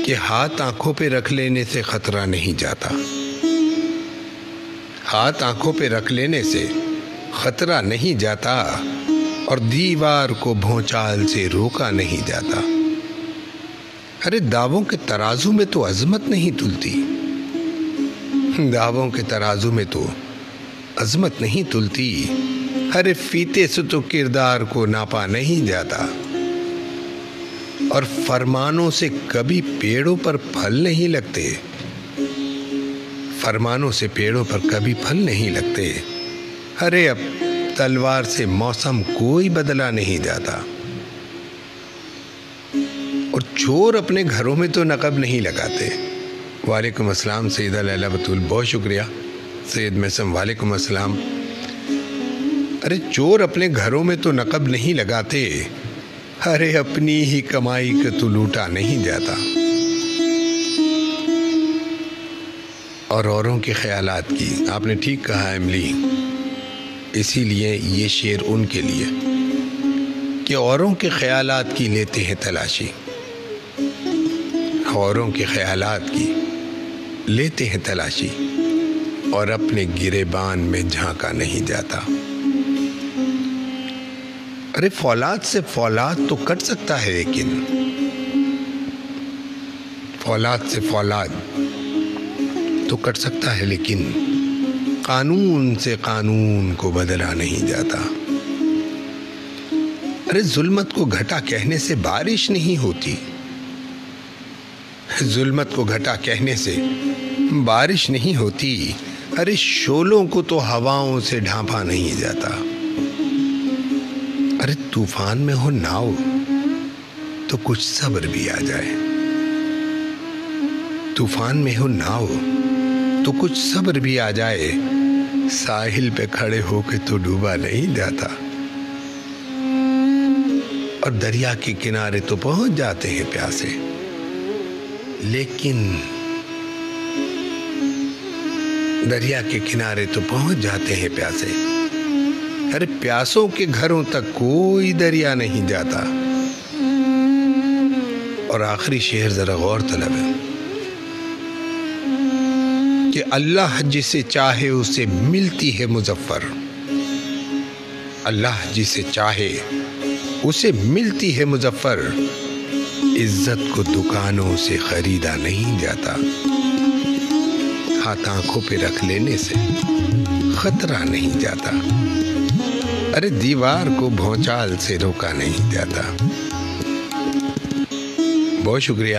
کہ ہاتھ آنکھوں پہ رکھ لینے سے خطرہ نہیں جاتا، ہاتھ آنکھوں پہ رکھ لینے سے خطرہ نہیں جاتا، اور دیوار کو بھونچال سے روکا نہیں جاتا۔ ارے دعووں کے ترازو میں تو عظمت نہیں تلتی، دعووں کے ترازو میں تو عظمت نہیں تلتی، ارے فیتے سے تو کردار کو ناپا نہیں جاتا، اور فرمانوں سے کبھی پیڑوں پر پھل نہیں لگتے، فرمانوں سے پیڑوں پر کبھی پھل نہیں لگتے، ارے اب تلوار سے موسم کوئی بدلا نہیں جاتا، اور چور اپنے گھروں میں تو نقب نہیں لگاتے۔ وعلیکم السلام سیدہ لیلہ بطول، بہت شکریہ۔ سید محسن وعلیکم السلام۔ ارے چور اپنے گھروں میں تو نقب نہیں لگاتے، ارے اپنی ہی کمائی کا تو لوٹا نہیں جاتا، اور اوروں کے خیالات کی، آپ نے ٹھیک کہا املی، اسی لیے یہ شعر ان کے لیے کہ اوروں کے خیالات کی لیتے ہیں تلاشی، اوروں کے خیالات کی لیتے ہیں تلاشی، اور اپنے گریبان میں جھانکا نہیں جاتا۔ ارے فولاد سے فولاد تو کٹ سکتا ہے، لیکن فولاد سے فولاد تو کٹ سکتا ہے، لیکن قانون سے قانون کو بدلا نہیں جاتا۔ ارے ظلمت کو گھٹا کہنے سے بارش نہیں ہوتی، ظلمت کو گھٹا کہنے سے بارش نہیں ہوتی، ارے شعلوں کو تو ہواؤں سے ڈھانپا نہیں جاتا۔ ارے طوفان میں ہو ناؤ تو کچھ صبر بھی آ جائے، طوفان میں ہو ناؤ تو کچھ صبر بھی آ جائے، ساحل پہ کھڑے ہو کے تو ڈوبا نہیں جاتا، اور دریا کے کنارے تو پہنچ جاتے ہیں پیاسے، لیکن دریا کے کنارے تو پہنچ جاتے ہیں پیاسے، ارے پیاسوں کے گھروں تک کوئی دریا نہیں جاتا۔ اور آخری شعر ذرا غور طلب ہے کہ اللہ جسے چاہے اسے ملتی ہے مظفر، اللہ جسے چاہے اسے ملتی ہے مظفر، عزت کو دکانوں سے خریدا نہیں جاتا، ہاتھ آنکھوں پہ رکھ لینے سے خطرہ نہیں جاتا، ارے دیوار کو بھونچال سے روکا نہیں جاتا۔ بہت شکریہ۔